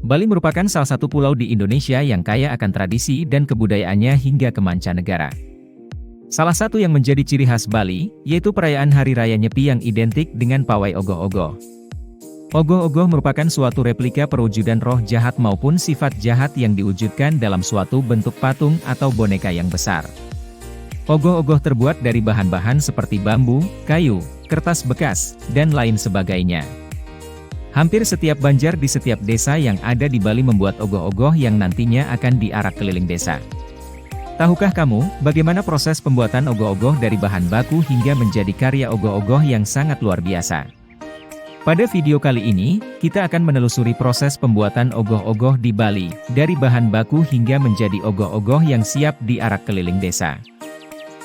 Bali merupakan salah satu pulau di Indonesia yang kaya akan tradisi dan kebudayaannya hingga ke mancanegara. Salah satu yang menjadi ciri khas Bali, yaitu perayaan Hari Raya Nyepi yang identik dengan pawai ogoh-ogoh. Ogoh-ogoh merupakan suatu replika perwujudan roh jahat maupun sifat jahat yang diwujudkan dalam suatu bentuk patung atau boneka yang besar. Ogoh-ogoh terbuat dari bahan-bahan seperti bambu, kayu, kertas bekas, dan lain sebagainya. Hampir setiap banjar di setiap desa yang ada di Bali membuat ogoh-ogoh yang nantinya akan diarak keliling desa. Tahukah kamu, bagaimana proses pembuatan ogoh-ogoh dari bahan baku hingga menjadi karya ogoh-ogoh yang sangat luar biasa? Pada video kali ini, kita akan menelusuri proses pembuatan ogoh-ogoh di Bali, dari bahan baku hingga menjadi ogoh-ogoh yang siap diarak keliling desa.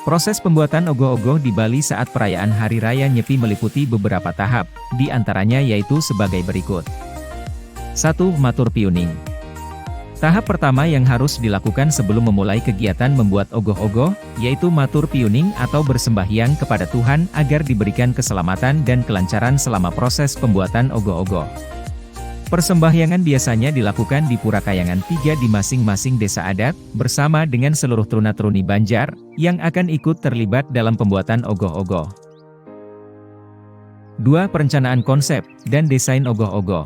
Proses pembuatan ogoh-ogoh di Bali saat perayaan Hari Raya Nyepi meliputi beberapa tahap, di antaranya yaitu sebagai berikut. 1. Matur piuning. Tahap pertama yang harus dilakukan sebelum memulai kegiatan membuat ogoh-ogoh, yaitu matur piuning atau bersembahyang kepada Tuhan agar diberikan keselamatan dan kelancaran selama proses pembuatan ogoh-ogoh. Persembahyangan biasanya dilakukan di Pura Kayangan 3 di masing-masing desa adat, bersama dengan seluruh truna-truni Banjar, yang akan ikut terlibat dalam pembuatan ogoh-ogoh. 2. Perencanaan konsep, dan desain ogoh-ogoh.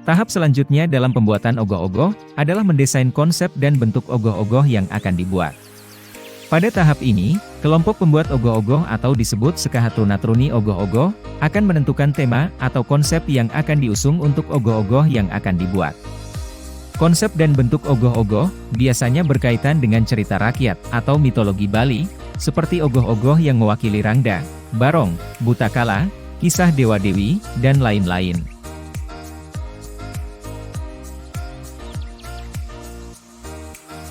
Tahap selanjutnya dalam pembuatan ogoh-ogoh, adalah mendesain konsep dan bentuk ogoh-ogoh yang akan dibuat. Pada tahap ini, kelompok pembuat ogoh-ogoh atau disebut Sekaha Truna-Truni Ogoh-ogoh, akan menentukan tema atau konsep yang akan diusung untuk ogoh-ogoh yang akan dibuat. Konsep dan bentuk ogoh-ogoh, biasanya berkaitan dengan cerita rakyat atau mitologi Bali, seperti ogoh-ogoh yang mewakili Rangda, Barong, Butakala, kisah dewa-dewi, dan lain-lain.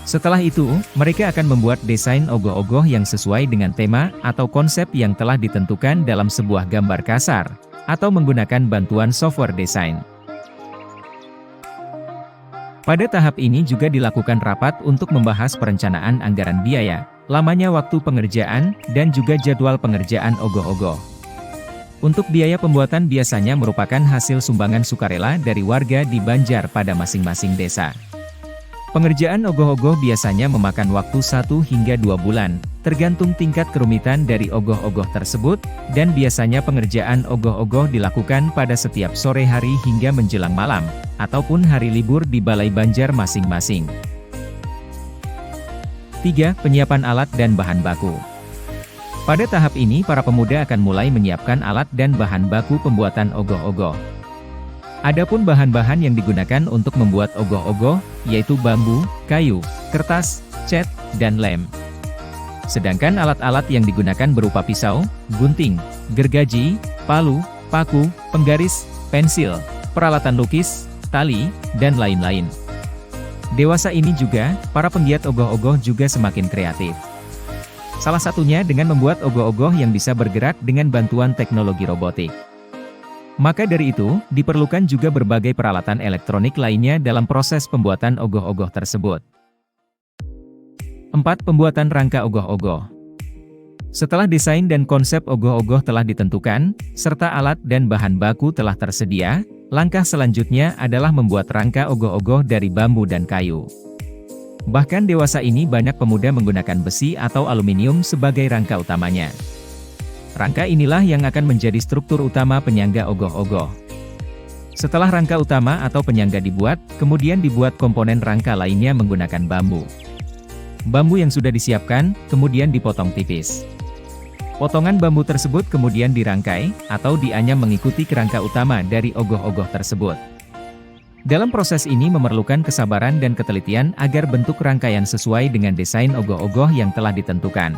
Setelah itu, mereka akan membuat desain ogoh-ogoh yang sesuai dengan tema atau konsep yang telah ditentukan dalam sebuah gambar kasar, atau menggunakan bantuan software desain. Pada tahap ini juga dilakukan rapat untuk membahas perencanaan anggaran biaya, lamanya waktu pengerjaan, dan juga jadwal pengerjaan ogoh-ogoh. Untuk biaya pembuatan biasanya merupakan hasil sumbangan sukarela dari warga di Banjar pada masing-masing desa. Pengerjaan ogoh-ogoh biasanya memakan waktu 1 hingga 2 bulan, tergantung tingkat kerumitan dari ogoh-ogoh tersebut, dan biasanya pengerjaan ogoh-ogoh dilakukan pada setiap sore hari hingga menjelang malam, ataupun hari libur di balai Banjar masing-masing. 3. Penyiapan alat dan bahan baku. Pada tahap ini para pemuda akan mulai menyiapkan alat dan bahan baku pembuatan ogoh-ogoh. Adapun bahan-bahan yang digunakan untuk membuat ogoh-ogoh, yaitu bambu, kayu, kertas, cat, dan lem. Sedangkan alat-alat yang digunakan berupa pisau, gunting, gergaji, palu, paku, penggaris, pensil, peralatan lukis, tali, dan lain-lain. Dewasa ini juga, para penggiat ogoh-ogoh juga semakin kreatif. Salah satunya dengan membuat ogoh-ogoh yang bisa bergerak dengan bantuan teknologi robotik. Maka dari itu, diperlukan juga berbagai peralatan elektronik lainnya dalam proses pembuatan ogoh-ogoh tersebut. 4. Pembuatan rangka ogoh-ogoh. Setelah desain dan konsep ogoh-ogoh telah ditentukan, serta alat dan bahan baku telah tersedia, langkah selanjutnya adalah membuat rangka ogoh-ogoh dari bambu dan kayu. Bahkan dewasa ini banyak pemuda menggunakan besi atau aluminium sebagai rangka utamanya. Rangka inilah yang akan menjadi struktur utama penyangga ogoh-ogoh. Setelah rangka utama atau penyangga dibuat, kemudian dibuat komponen rangka lainnya menggunakan bambu. Bambu yang sudah disiapkan, kemudian dipotong tipis. Potongan bambu tersebut kemudian dirangkai, atau dianyam mengikuti kerangka utama dari ogoh-ogoh tersebut. Dalam proses ini memerlukan kesabaran dan ketelitian agar bentuk rangkaian sesuai dengan desain ogoh-ogoh yang telah ditentukan.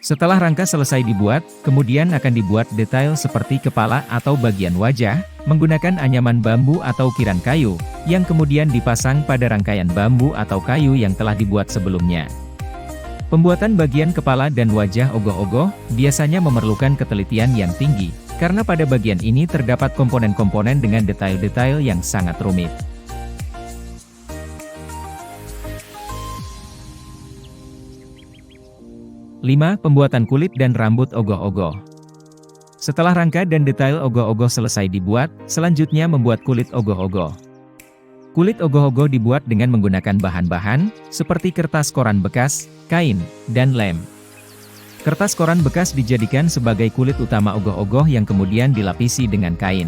Setelah rangka selesai dibuat, kemudian akan dibuat detail seperti kepala atau bagian wajah, menggunakan anyaman bambu atau ukiran kayu, yang kemudian dipasang pada rangkaian bambu atau kayu yang telah dibuat sebelumnya. Pembuatan bagian kepala dan wajah ogoh-ogoh, biasanya memerlukan ketelitian yang tinggi, karena pada bagian ini terdapat komponen-komponen dengan detail-detail yang sangat rumit. 5. Pembuatan kulit dan rambut ogoh-ogoh. Setelah rangka dan detail ogoh-ogoh selesai dibuat, selanjutnya membuat kulit ogoh-ogoh. Kulit ogoh-ogoh dibuat dengan menggunakan bahan-bahan, seperti kertas koran bekas, kain, dan lem. Kertas koran bekas dijadikan sebagai kulit utama ogoh-ogoh yang kemudian dilapisi dengan kain.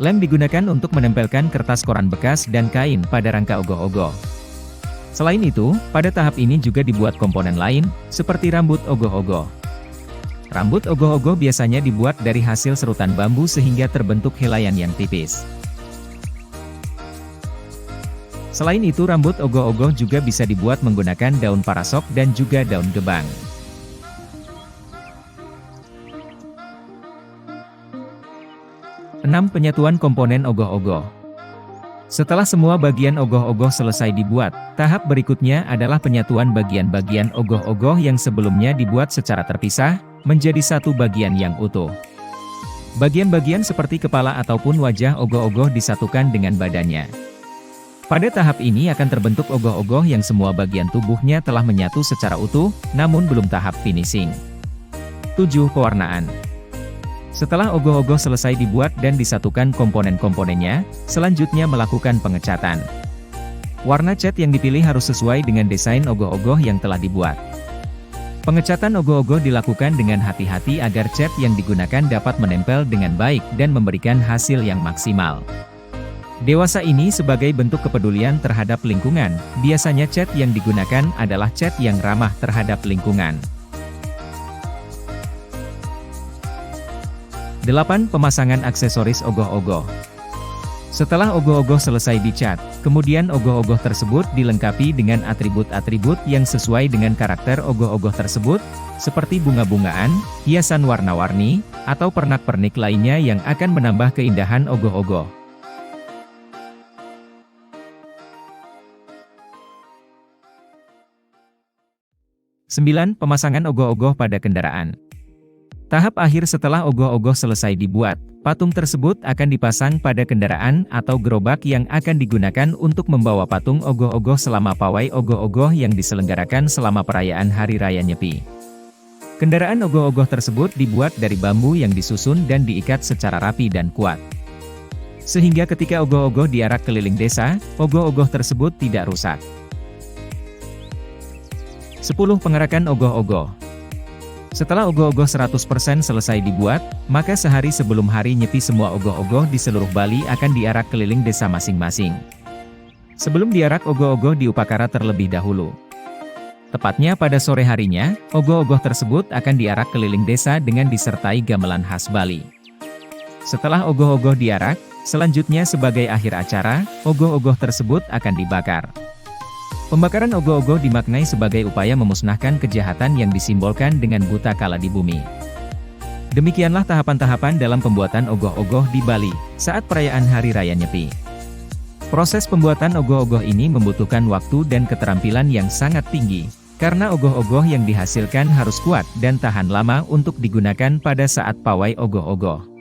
Lem digunakan untuk menempelkan kertas koran bekas dan kain pada rangka ogoh-ogoh. Selain itu, pada tahap ini juga dibuat komponen lain, seperti rambut ogoh-ogoh. Rambut ogoh-ogoh biasanya dibuat dari hasil serutan bambu sehingga terbentuk helaian yang tipis. Selain itu, rambut ogoh-ogoh juga bisa dibuat menggunakan daun parasok dan juga daun gebang. Penyatuan komponen ogoh-ogoh. Setelah semua bagian ogoh-ogoh selesai dibuat, tahap berikutnya adalah penyatuan bagian-bagian ogoh-ogoh yang sebelumnya dibuat secara terpisah, menjadi satu bagian yang utuh. Bagian-bagian seperti kepala ataupun wajah ogoh-ogoh disatukan dengan badannya. Pada tahap ini akan terbentuk ogoh-ogoh yang semua bagian tubuhnya telah menyatu secara utuh, namun belum tahap finishing. 7. Pewarnaan. Setelah ogoh-ogoh selesai dibuat dan disatukan komponen-komponennya, selanjutnya melakukan pengecatan. Warna cat yang dipilih harus sesuai dengan desain ogoh-ogoh yang telah dibuat. Pengecatan ogoh-ogoh dilakukan dengan hati-hati agar cat yang digunakan dapat menempel dengan baik dan memberikan hasil yang maksimal. Dewasa ini sebagai bentuk kepedulian terhadap lingkungan, biasanya cat yang digunakan adalah cat yang ramah terhadap lingkungan. 8. Pemasangan aksesoris ogoh-ogoh. Setelah ogoh-ogoh selesai dicat, kemudian ogoh-ogoh tersebut dilengkapi dengan atribut-atribut yang sesuai dengan karakter ogoh-ogoh tersebut, seperti bunga-bungaan, hiasan warna-warni, atau pernak-pernik lainnya yang akan menambah keindahan ogoh-ogoh. Pemasangan ogoh-ogoh pada kendaraan. Tahap akhir setelah ogoh-ogoh selesai dibuat, patung tersebut akan dipasang pada kendaraan atau gerobak yang akan digunakan untuk membawa patung ogoh-ogoh selama pawai ogoh-ogoh yang diselenggarakan selama perayaan Hari Raya Nyepi. Kendaraan ogoh-ogoh tersebut dibuat dari bambu yang disusun dan diikat secara rapi dan kuat. Sehingga ketika ogoh-ogoh diarak keliling desa, ogoh-ogoh tersebut tidak rusak. 10. Pengerakan ogoh-ogoh. Setelah ogoh-ogoh 100% selesai dibuat, maka sehari sebelum hari Nyepi semua ogoh-ogoh di seluruh Bali akan diarak keliling desa masing-masing. Sebelum diarak ogoh-ogoh diupakara terlebih dahulu. Tepatnya pada sore harinya, ogoh-ogoh tersebut akan diarak keliling desa dengan disertai gamelan khas Bali. Setelah ogoh-ogoh diarak, selanjutnya sebagai akhir acara, ogoh-ogoh tersebut akan dibakar. Pembakaran ogoh-ogoh dimaknai sebagai upaya memusnahkan kejahatan yang disimbolkan dengan buta kala di bumi. Demikianlah tahapan-tahapan dalam pembuatan ogoh-ogoh di Bali, saat perayaan Hari Raya Nyepi. Proses pembuatan ogoh-ogoh ini membutuhkan waktu dan keterampilan yang sangat tinggi, karena ogoh-ogoh yang dihasilkan harus kuat dan tahan lama untuk digunakan pada saat pawai ogoh-ogoh.